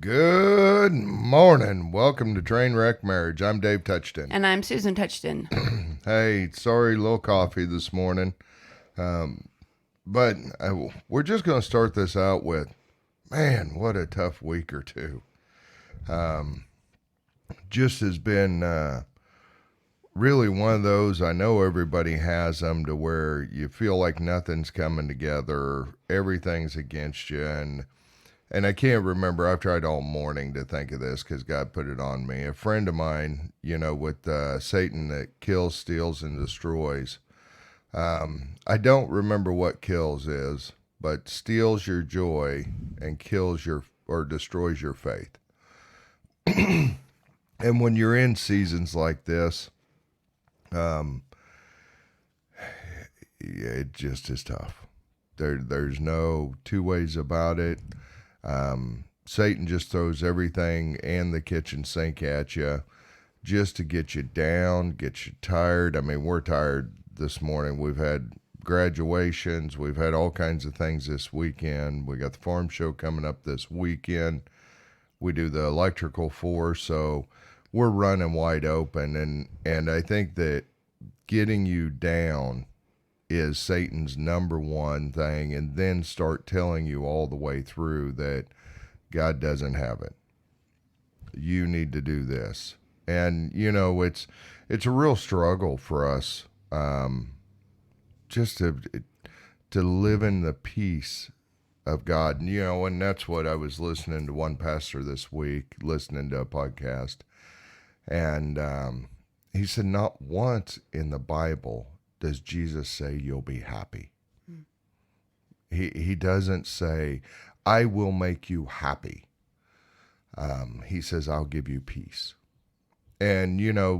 Good morning. Welcome to Trainwreck Marriage. I'm Dave Touchton. And I'm Susan Touchton. Hey, sorry, little coffee this morning. But we're just going to start this out with, man, what a tough week or two. Just has been really one of those, I know everybody has them, to where you feel like nothing's coming together, everything's against you, and I can't remember. I've tried all morning to think of this because God put it on me. A friend of mine, with Satan that kills, steals, and destroys. I don't remember what kills is, but steals your joy and kills or destroys your faith. And when you're in seasons like this, it just is tough. There's no two ways about it. Satan just throws everything and the kitchen sink at you just to get you down, get you tired. I mean, we're tired this morning. We've had graduations. We've had all kinds of things this weekend. We got the farm show coming up this weekend. We do the electrical force, so we're running wide open. And I think that getting you down is Satan's number one thing, and then start telling you all the way through that God doesn't have it. You need to do this. And, it's a real struggle for us just to live in the peace of God. And that's what I was listening to one pastor this week, listening to a podcast. And he said, not once in the Bible does Jesus say you'll be happy. He doesn't say, I will make you happy. He says, I'll give you peace. And,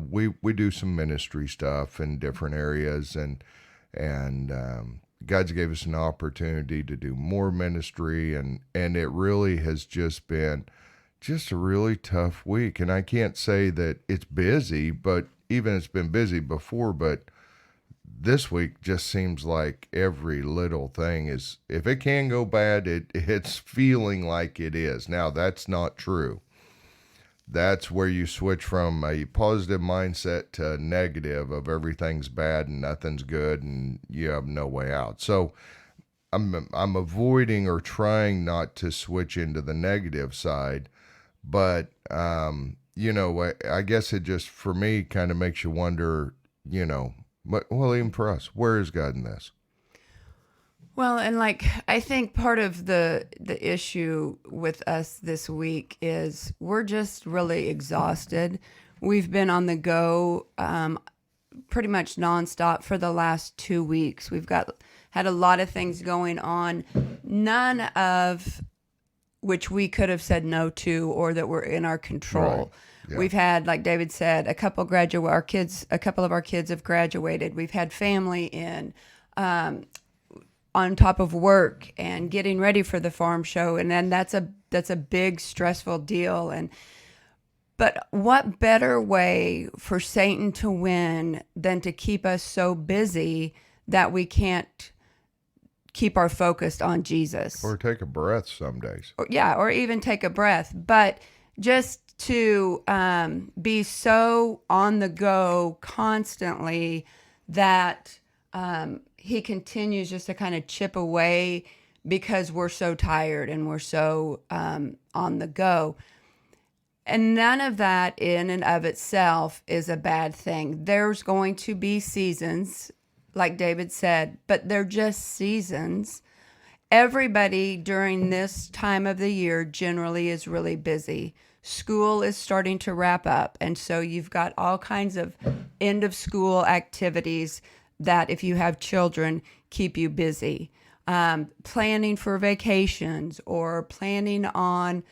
we do some ministry stuff in different areas, and God's gave us an opportunity to do more ministry, and it really has just been just a really tough week. And I can't say that it's busy, but even it's been busy before, but this week just seems like every little thing is, if it can go bad, it's feeling like it is. Now, that's not true. That's where you switch from a positive mindset to negative of everything's bad and nothing's good and you have no way out. So I'm avoiding or trying not to switch into the negative side, but I guess it just, for me, kind of makes you wonder, well, even for us, where is God in this? Well, and I think part of the issue with us this week is we're just really exhausted. We've been on the go pretty much nonstop for the last 2 weeks. We've had a lot of things going on, none of which we could have said no to or that were in our control. Right. Yeah. We've had, like David said, a couple of our kids have graduated. We've had family in, on top of work and getting ready for the farm show. And then that's a big stressful deal. But what better way for Satan to win than to keep us so busy that we can't keep our focus on Jesus? Or take a breath some days. Or even take a breath. But just to be so on the go constantly that he continues just to kind of chip away because we're so tired and we're so on the go. And none of that in and of itself is a bad thing. There's going to be seasons, like David said, but they're just seasons. Everybody during this time of the year generally is really busy. School is starting to wrap up, and so you've got all kinds of end of school activities that, if you have children, keep you busy. Planning for vacations or planning on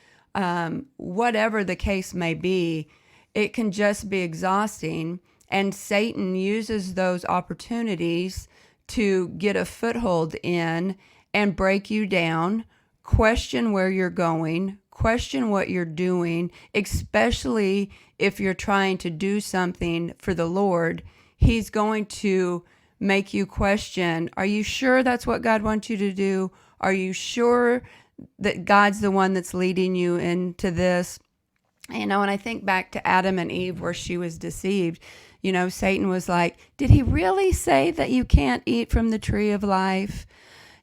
whatever the case may be, it can just be exhausting. And Satan uses those opportunities to get a foothold in and break you down, question where you're going, question what you're doing, especially if you're trying to do something for the Lord. He's going to make you question, are you sure that's what God wants you to do? Are you sure that God's the one that's leading you into this. You know, and I think back to Adam and Eve where she was deceived. You know, Satan was like, did he really say that you can't eat from the tree of life?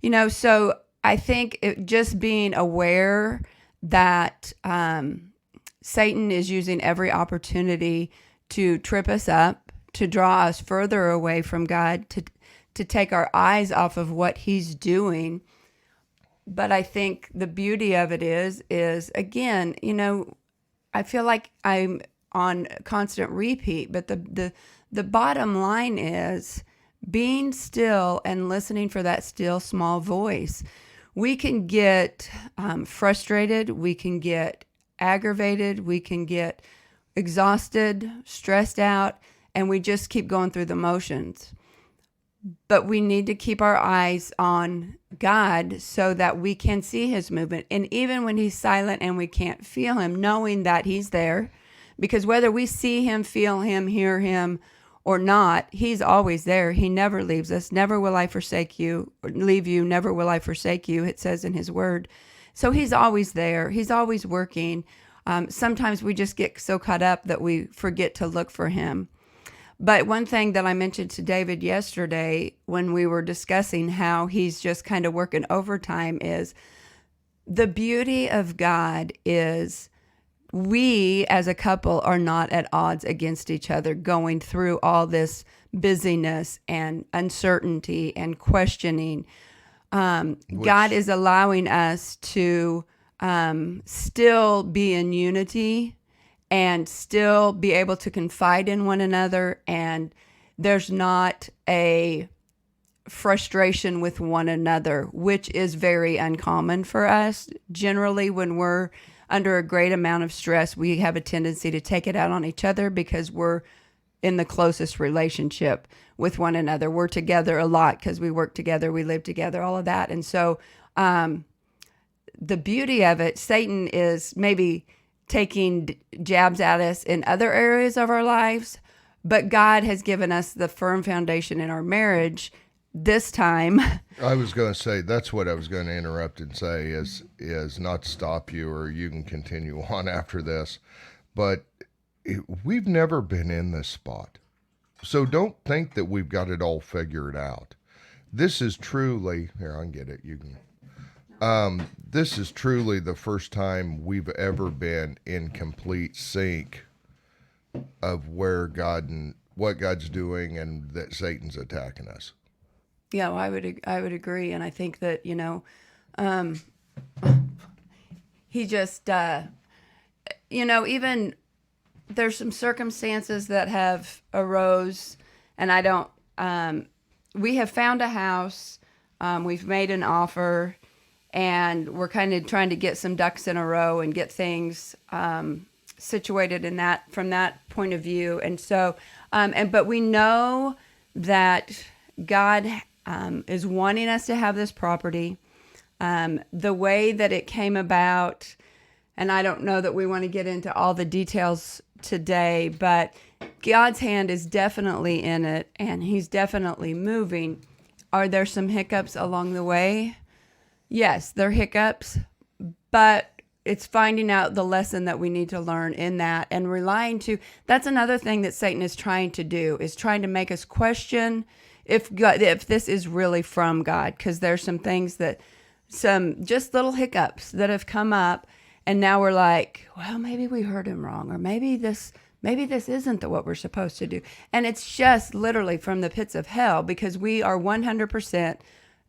You know, so I think just being aware that Satan is using every opportunity to trip us up, to draw us further away from God, to take our eyes off of what he's doing. But I think the beauty of it is again, you know, I feel like I'm on constant repeat, but the bottom line is being still and listening for that still small voice. We can get frustrated, we can get aggravated, we can get exhausted, stressed out, and we just keep going through the motions. But we need to keep our eyes on God so that we can see his movement. And even when he's silent and we can't feel him, knowing that he's there, because whether we see him, feel him, hear him, or not, he's always there. He never leaves us. Never will I forsake you, or leave you. Never will I forsake you, it says in his word. So he's always there. He's always working. Sometimes we just get so caught up that we forget to look for him. But one thing that I mentioned to David yesterday when we were discussing how he's just kind of working overtime is the beauty of God is we as a couple are not at odds against each other going through all this busyness and uncertainty and questioning. God is allowing us to still be in unity and still be able to confide in one another. And there's not a frustration with one another, which is very uncommon for us. Generally, when we're under a great amount of stress, we have a tendency to take it out on each other because we're in the closest relationship with one another. We're together a lot because we work together, we live together, all of that. And so the beauty of it, Satan is maybe taking jabs at us in other areas of our lives, but God has given us the firm foundation in our marriage this time. I was going to say, that's what I was going to interrupt and say is not stop you, or you can continue on after this, but we've never been in this spot. So don't think that we've got it all figured out. This is truly, here, I can get it. You can. This is truly the first time we've ever been in complete sync of where God and what God's doing, and that Satan's attacking us. Yeah, well, I would agree, and I think that he just even there's some circumstances that have arose, and I don't. We have found a house, we've made an offer, and we're kind of trying to get some ducks in a row and get things situated in that from that point of view. And so, but we know that God is wanting us to have this property. The way that it came about, and I don't know that we want to get into all the details today, but God's hand is definitely in it, and he's definitely moving. Are there some hiccups along the way? Yes, there are hiccups, but it's finding out the lesson that we need to learn in that and relying to, that's another thing that Satan is trying to do, is trying to make us question if God, if this is really from God, because there's some things that, some just little hiccups that have come up, and now we're like, well, maybe we heard him wrong, or maybe this isn't what we're supposed to do. And it's just literally from the pits of hell, because we are 100%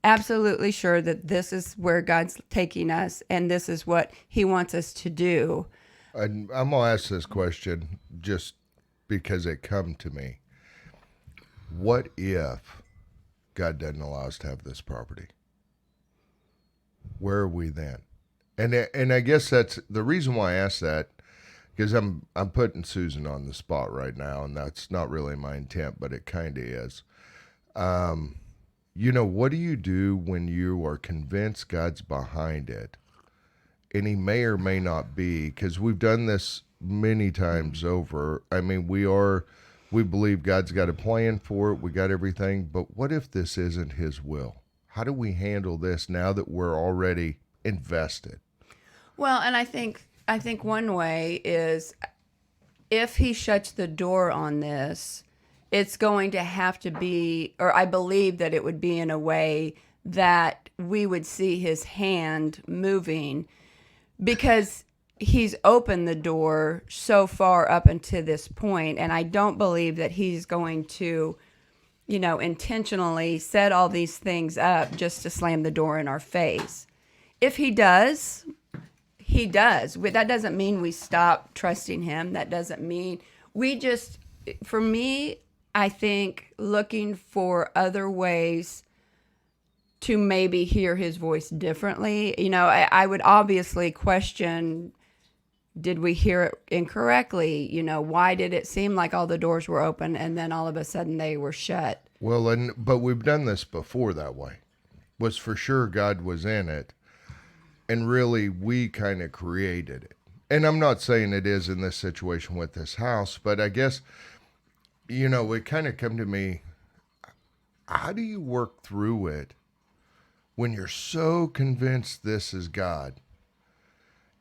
absolutely sure that this is where God's taking us, and this is what he wants us to do. And I'm going to ask this question just because it come to me. What if God doesn't allow us to have this property? Where are we then? And I guess that's the reason why I asked that, because I'm putting Susan on the spot right now, and that's not really my intent, but it kind of is. What do you do when you are convinced God's behind it? And he may or may not be, because we've done this many times over. I mean, we believe God's got a plan for it. We got everything. But what if this isn't his will? How do we handle this now that we're already invested. Well, and I think one way is if he shuts the door on this, it's going to have to be, or I believe that it would be in a way that we would see his hand moving because he's opened the door so far up until this point, and I don't believe that he's going to, intentionally set all these things up just to slam the door in our face. If he does, he does. That doesn't mean we stop trusting him. That doesn't mean we just, for me, I think looking for other ways to maybe hear his voice differently. I would obviously question, did we hear it incorrectly? Why did it seem like all the doors were open and then all of a sudden they were shut? Well, but we've done this before that way. Was for sure God was in it, and really we kind of created it. And I'm not saying it is in this situation with this house, but I guess it kind of come to me, how do you work through it when you're so convinced this is God?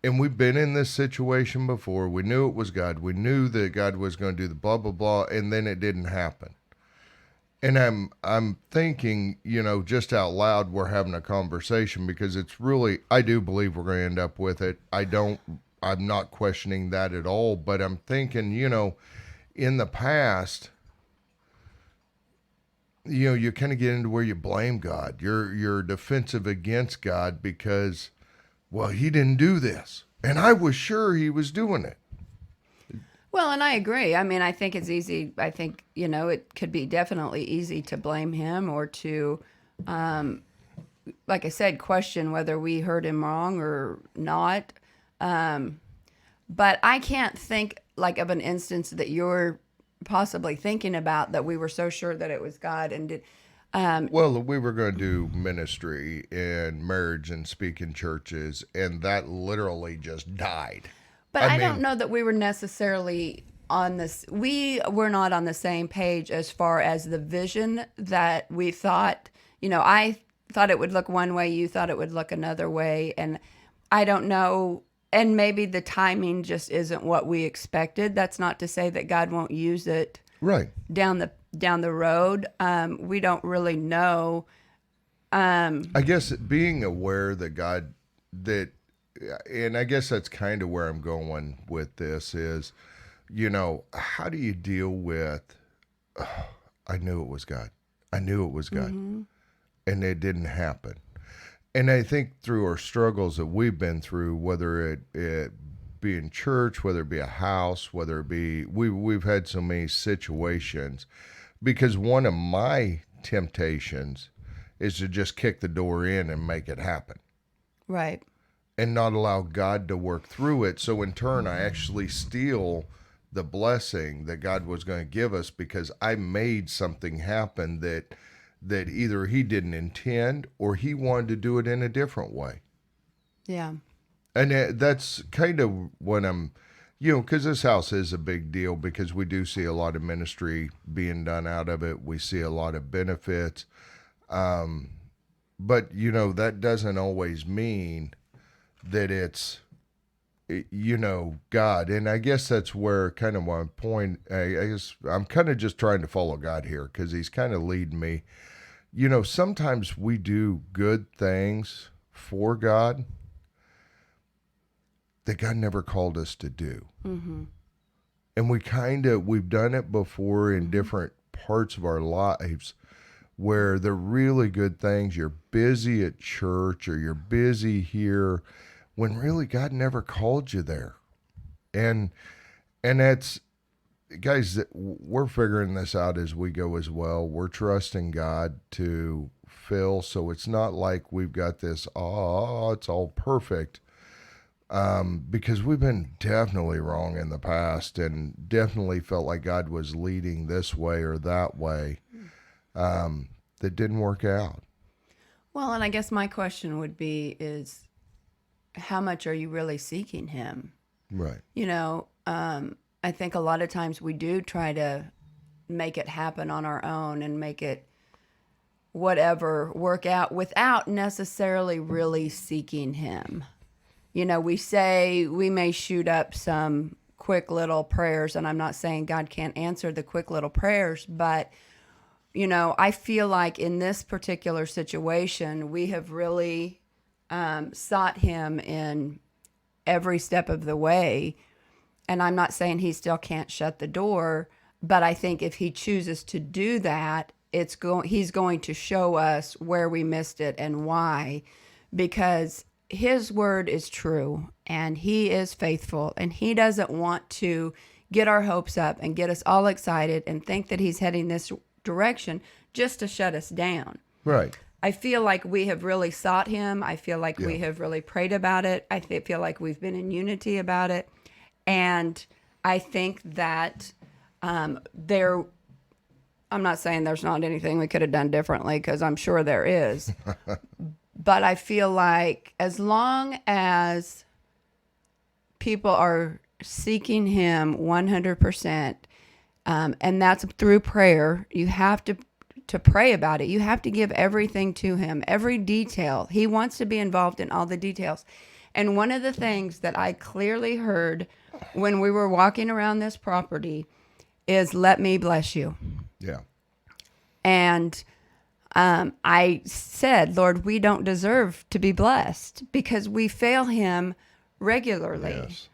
And we've been in this situation before. We knew it was God. We knew that God was going to do the blah, blah, blah, and then it didn't happen. And I'm thinking, just out loud, we're having a conversation because it's really, I do believe we're going to end up with it. I'm not questioning that at all, but I'm thinking, in the past, you kind of get into where you blame God. You're defensive against God because, well, he didn't do this. And I was sure he was doing it. Well, and I agree. I mean, I think it's easy. I think, it could be definitely easy to blame him or to, like I said, question whether we heard him wrong or not. But I can't think like of an instance that you're possibly thinking about that we were so sure that it was God and did. Well, we were going to do ministry and marriage and speak in churches, and that literally just died. But I I don't mean- know that we were necessarily on this. We were not on the same page as far as the vision that we thought. I thought it would look one way, you thought it would look another way, and I don't know. And maybe the timing just isn't what we expected. That's not to say that God won't use it Right. down the road. We don't really know. I guess being aware that and I guess that's kind of where I'm going with this is, how do you deal with, I knew it was God. I knew it was God. Mm-hmm. And it didn't happen. And I think through our struggles that we've been through, whether it be in church, whether it be a house, whether it be, we've had so many situations, because one of my temptations is to just kick the door in and make it happen Right. and not allow God to work through it. So in turn, I actually steal the blessing that God was going to give us because I made something happen that either he didn't intend or he wanted to do it in a different way. Yeah. And that's kind of what I'm, because this house is a big deal because we do see a lot of ministry being done out of it. We see a lot of benefits. But, that doesn't always mean that it's, God. And I guess that's where kind of my point, I guess I'm kind of just trying to follow God here because he's kind of leading me. Sometimes we do good things for God that God never called us to do. Mm-hmm. And we've done it before in different parts of our lives where they're really good things. You're busy at church or you're busy here when really God never called you there. And that's, guys, we're figuring this out as we go as well. We're trusting God to fill. So it's not like we've got this, it's all perfect. Because we've been definitely wrong in the past and definitely felt like God was leading this way or that way. That didn't work out. Well, and I guess my question would be is how much are you really seeking him? Right. I think a lot of times we do try to make it happen on our own and make it whatever work out without necessarily really seeking him. You know, we say we may shoot up some quick little prayers, and I'm not saying God can't answer the quick little prayers, but you know, I feel like in this particular situation, we have really sought him in every step of the way. And I'm not saying he still can't shut the door, but I think if he chooses to do that, he's going to show us where we missed it and why, because his word is true and he is faithful, and he doesn't want to get our hopes up and get us all excited and think that he's heading this direction just to shut us down. Right. I feel like we have really sought him. I feel like we have really prayed about it. I feel like we've been in unity about it. And I think that I'm not saying there's not anything we could have done differently, because I'm sure there is. But I feel like as long as people are seeking him 100%, and that's through prayer, you have to pray about it. You have to give everything to him, every detail. He wants to be involved in all the details. And one of the things that I clearly heard when we were walking around this property is, let me bless you. Yeah. And I said, Lord, we don't deserve to be blessed because we fail him regularly. Yes.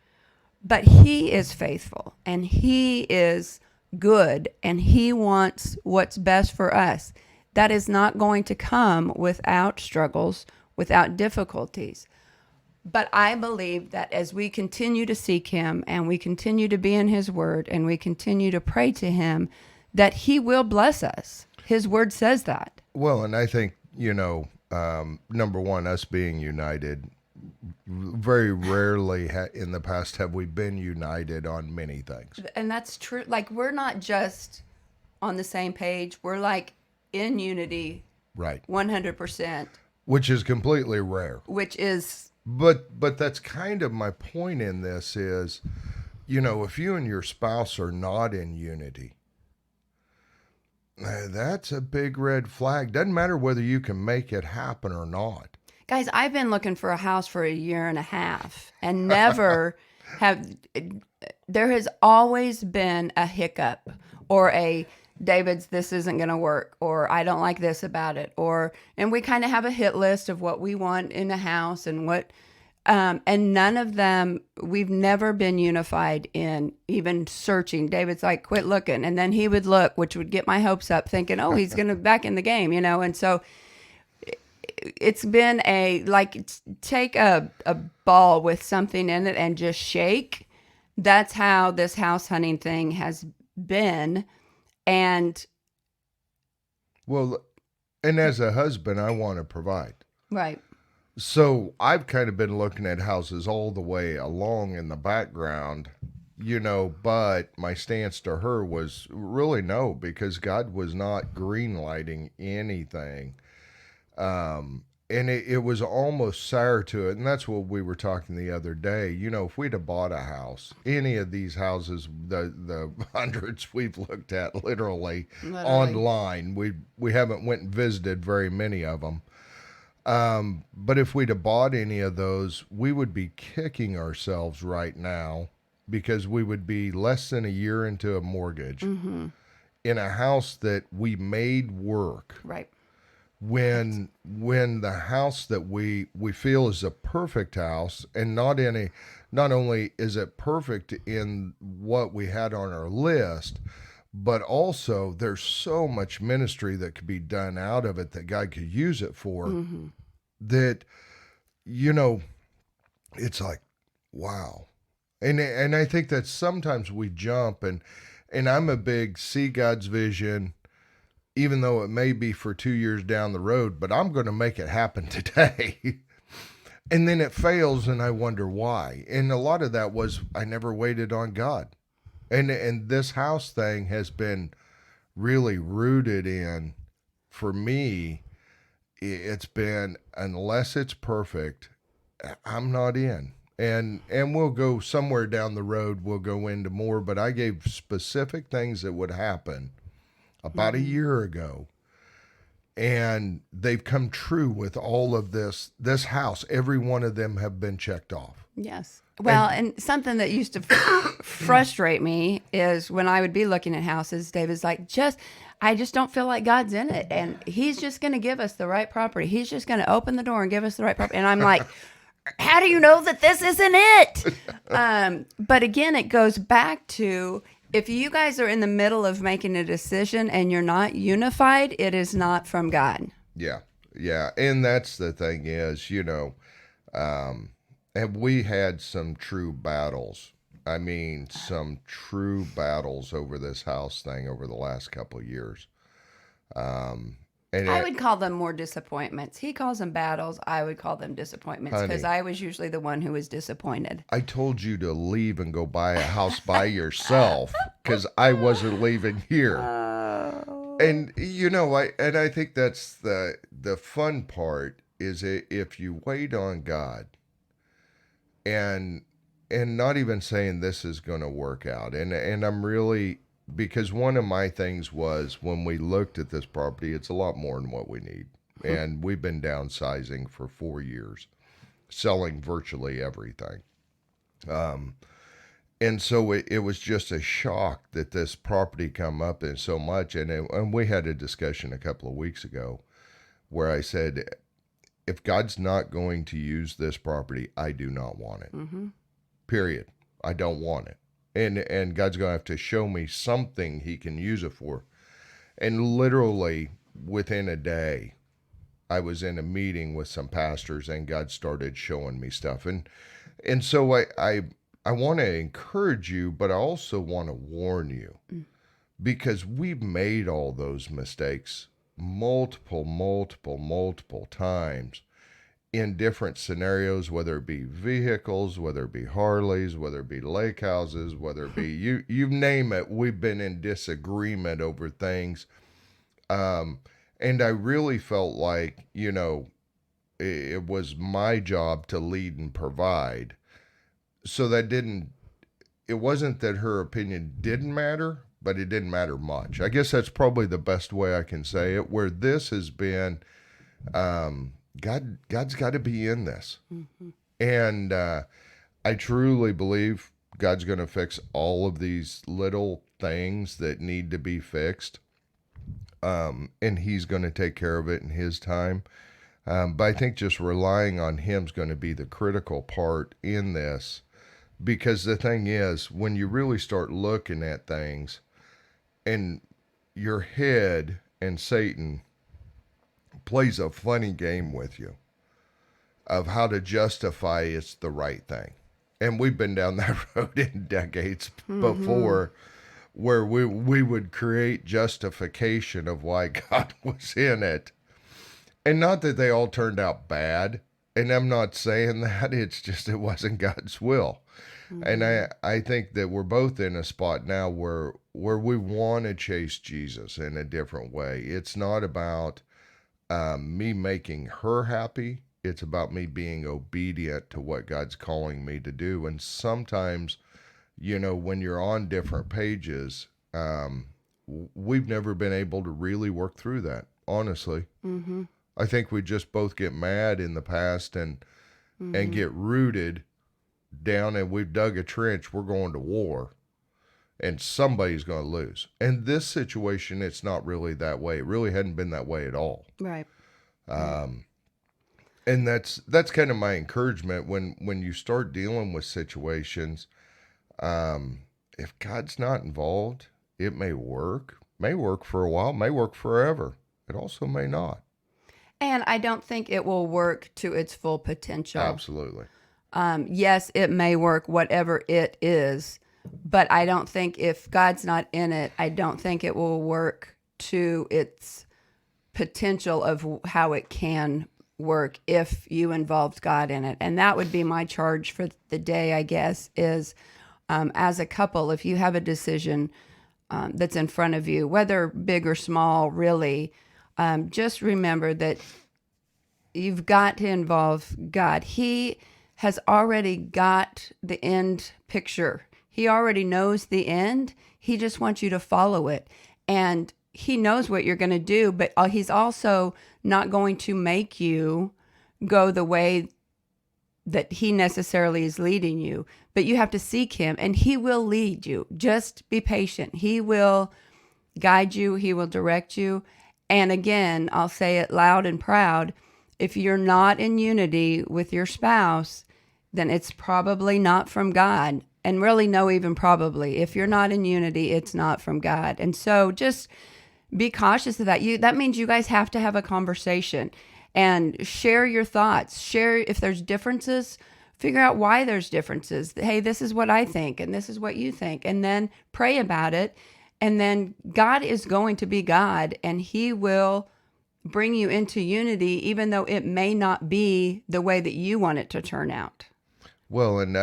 But he is faithful and he is good and he wants what's best for us. That is not going to come without struggles, without difficulties. But I believe that as we continue to seek him and we continue to be in his word and we continue to pray to him, that he will bless us. His word says that. Well, and I think, number one, us being united, very rarely in the past have we been united on many things. And that's true. Like, we're not just on the same page. We're like in unity. Right. 100%. Which is completely rare. Which is... But that's kind of my point in this is, if you and your spouse are not in unity, that's a big red flag. Doesn't matter whether you can make it happen or not. Guys, I've been looking for a house for 1.5 years and never there has always been a hiccup or David's, this isn't going to work, or I don't like this about it, and we kind of have a hit list of what we want in a house and and none of them, we've never been unified in even searching. David's like, quit looking. And then he would look, which would get my hopes up thinking, oh, he's going to back in the game, And so it's been take a ball with something in it and just shake. That's how this house hunting thing has been. And as a husband, I want to provide. Right. So I've kind of been looking at houses all the way along in the background, but my stance to her was really no, because God was not green lighting anything. And it was almost sour to it. And that's what we were talking the other day. If we'd have bought a house, any of these houses, the hundreds we've looked at literally online, we haven't went and visited very many of them. But if we'd have bought any of those, we would be kicking ourselves right now because we would be less than a year into a mortgage in a house that we made work. Right. When the house that we feel is a perfect house, and not only is it perfect in what we had on our list, but also there's so much ministry that could be done out of it that God could use it for, that it's like, wow. And I think that sometimes we jump and I'm a big see God's vision, even though it may be for 2 years down the road, but I'm going to make it happen today. And then it fails and I wonder why. And a lot of that was I never waited on God. And this house thing has been really rooted in, for me, it's been, unless it's perfect, I'm not in. And we'll go somewhere down the road, we'll go into more, but I gave specific things that would happen about a year ago. and they've come true with all of this house. Every one of them have been checked off. Yes. Well, and something that used to frustrate me is when I would be looking at houses, David's like, I just don't feel like God's in it. And he's just going to give us the right property. He's just going to open the door and give us the right property. And I'm like, how do you know that this isn't it? But again, it goes back to, if you guys are in the middle of making a decision and you're not unified, it is not from God. Yeah. Yeah. And that's the thing is, have we had some true battles? I mean, some true battles over this house thing over the last couple of years. And I would call them more disappointments. He calls them battles. I would call them disappointments because Honey. I was usually the one who was disappointed. I told you to leave and go buy a house by yourself because I wasn't leaving here. Oh. And I think that's the fun part is if you wait on God and not even saying this is going to work out. And I'm really, because one of my things was when we looked at this property, it's a lot more than what we need. And we've been downsizing for 4 years, selling virtually everything. And so it was just a shock that this property come up in so much. And we had a discussion a couple of weeks ago where I said, if God's not going to use this property, I do not want it. Mm-hmm. Period. I don't want it. And God's going to have to show me something he can use it for. And literally within a day, I was in a meeting with some pastors and God started showing me stuff. And so I want to encourage you, but I also want to warn you because we've made all those mistakes multiple times in different scenarios, whether it be vehicles, whether it be Harleys, whether it be lake houses, whether it be you name it, we've been in disagreement over things. And I really felt like, it was my job to lead and provide. So it wasn't that her opinion didn't matter, but it didn't matter much. I guess that's probably the best way I can say it, where this has been, God's got to be in this. Mm-hmm. And I truly believe God's going to fix all of these little things that need to be fixed. And he's going to take care of it in his time. But I think just relying on him is going to be the critical part in this. Because the thing is, when you really start looking at things, and your head and Satan plays a funny game with you of how to justify it's the right thing. And we've been down that road in decades before, where we would create justification of why God was in it. And not that they all turned out bad. And I'm not saying that. It's just it wasn't God's will. Mm-hmm. And I think that we're both in a spot now where we want to chase Jesus in a different way. It's not about me making her happy. It's about me being obedient to what God's calling me to do. And sometimes, when you're on different pages, we've never been able to really work through that, honestly. Mm-hmm. I think we just both get mad in the past and get rooted down, and we've dug a trench. We're going to war, and somebody's going to lose. And this situation, it's not really that way. It really hadn't been that way at all. Right. And that's kind of my encouragement when you start dealing with situations. If God's not involved, it may work for a while, may work forever. It also may not. And I don't think it will work to its full potential. Absolutely. Yes, it may work, whatever it is, but I don't think if God's not in it, I don't think it will work to its potential of how it can work if you involved God in it. And that would be my charge for the day, I guess, is as a couple, if you have a decision that's in front of you, whether big or small, really, just remember that you've got to involve God. He has already got the end picture. He already knows the end. He just wants you to follow it. And he knows what you're going to do, but he's also not going to make you go the way that he necessarily is leading you. But you have to seek him, and he will lead you. Just be patient. He will guide you. He will direct you. And again, I'll say it loud and proud. If you're not in unity with your spouse, then it's probably not from God. And really, no, even probably. If you're not in unity, it's not from God. And so just be cautious of that. That means you guys have to have a conversation and share your thoughts. Share if there's differences, figure out why there's differences. Hey, this is what I think, and this is what you think. And then pray about it. And then God is going to be God, and he will bring you into unity, even though it may not be the way that you want it to turn out. Well, and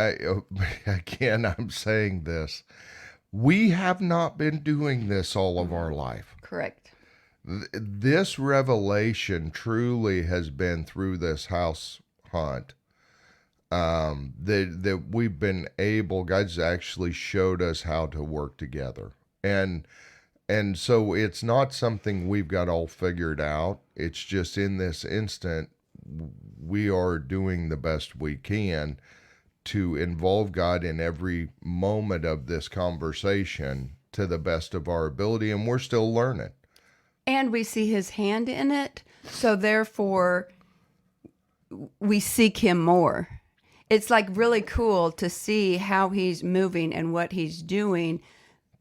again, I'm saying this. We have not been doing this all of our life. Correct. This revelation truly has been through this house hunt. That we've been able, God's actually showed us how to work together. And so it's not something we've got all figured out. It's just in this instant, we are doing the best we can to involve God in every moment of this conversation to the best of our ability, and we're still learning. And we see his hand in it, so therefore we seek him more. It's like really cool to see how he's moving and what he's doing,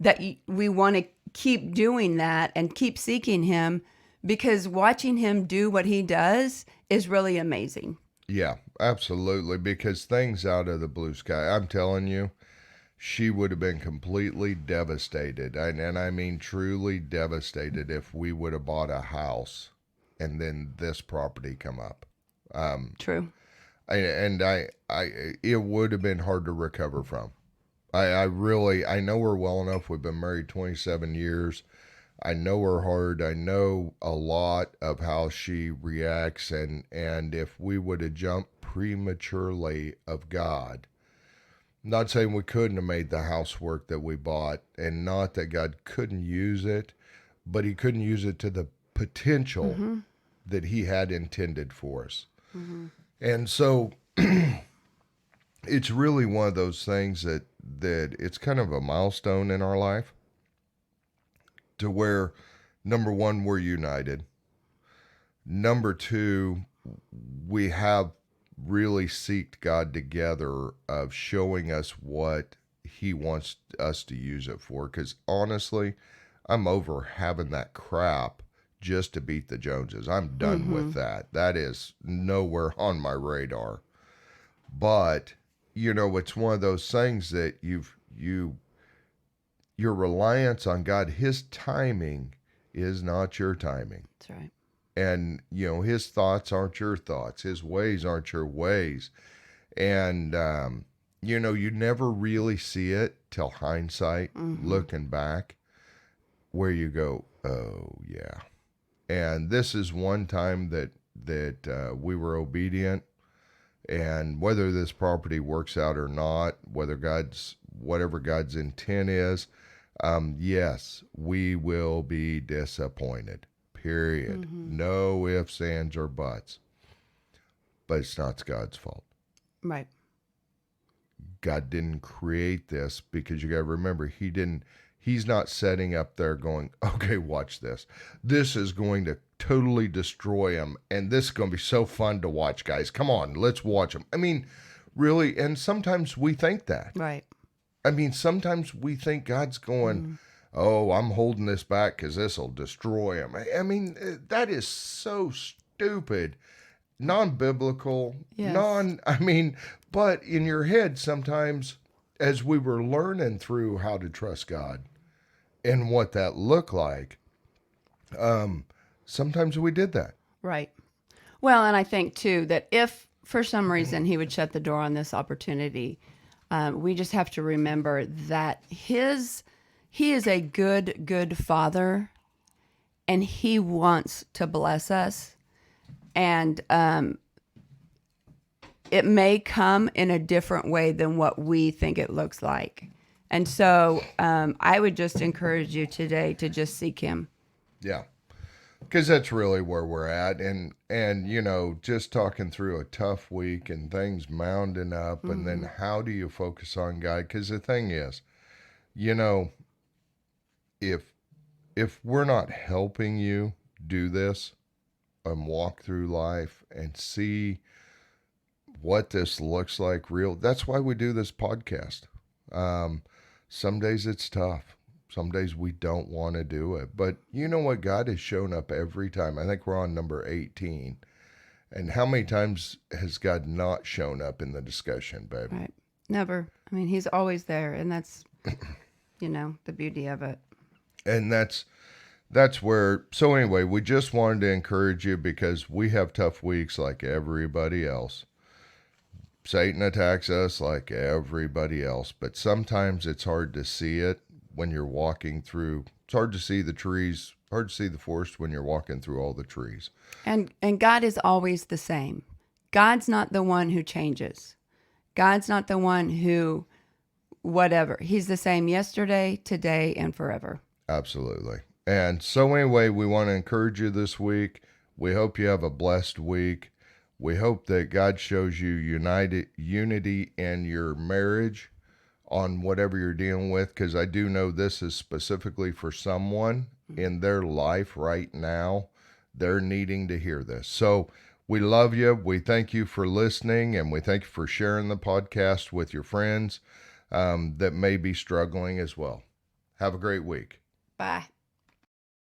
that we want to keep doing that and keep seeking him, because watching him do what he does is really amazing. Yeah, absolutely. Because things out of the blue sky, I'm telling you, she would have been completely devastated. And I mean truly devastated if we would have bought a house and then this property come up. True. It would have been hard to recover from. I know her well enough. We've been married 27 years. I know her hard. I know a lot of how she reacts, and if we would have jumped prematurely of God, not saying we couldn't have made the housework that we bought, and not that God couldn't use it, but he couldn't use it to the potential that he had intended for us. And so it's really one of those things that it's kind of a milestone in our life, to where, number one, we're united. Number two, we have really seeked God together of showing us what he wants us to use it for. Because honestly, I'm over having that crap just to beat the Joneses. I'm done with that. That is nowhere on my radar. But, it's one of those things that your reliance on God, his timing is not your timing. That's right. And, his thoughts aren't your thoughts. His ways aren't your ways. And, you never really see it till hindsight, looking back, where you go, oh, yeah. And this is one time that we were obedient. And whether this property works out or not, whatever God's intent is, yes, we will be disappointed. Period. No ifs, ands, or buts. But it's not God's fault. Right. God didn't create this, because you got to remember, he's not setting up there going, okay, watch this. This is going to totally destroy him, and this is going to be so fun to watch, guys. Come on, let's watch him. I mean, really, and sometimes we think that. Right. I mean, sometimes we think God's going, oh, I'm holding this back because this will destroy him. I mean, that is so stupid, non-biblical, Yes. but in your head sometimes, as we were learning through how to trust God and what that looked like, sometimes we did that. Right. Well, and I think too that if for some reason he would shut the door on this opportunity, we just have to remember that he is a good father, and he wants to bless us. And it may come in a different way than what we think it looks like. And so I would just encourage you today to just seek him. Yeah. Because that's really where we're at. And, just talking through a tough week and things mounding up, and then how do you focus on God? Because the thing is, you know, if we're not helping you do this and walk through life and see what this looks like real, that's why we do this podcast. Um, some days it's tough. Some days we don't want to do it. But you know what? God has shown up every time. I think we're on number 18. And how many times has God not shown up in the discussion, babe? Right. Never. I mean, he's always there, and that's, the beauty of it. And that's where, so anyway, we just wanted to encourage you because we have tough weeks like everybody else. Satan attacks us like everybody else, but sometimes it's hard to see it when you're walking through. It's hard to see the trees, hard to see the forest when you're walking through all the trees. And God is always the same. God's not the one who changes. God's not the one who whatever. He's the same yesterday, today, and forever. Absolutely. And so anyway, we want to encourage you this week. We hope you have a blessed week. We hope that God shows you unity in your marriage on whatever you're dealing with, because I do know this is specifically for someone in their life right now. They're needing to hear this. So we love you. We thank you for listening, and we thank you for sharing the podcast with your friends that may be struggling as well. Have a great week. Bye.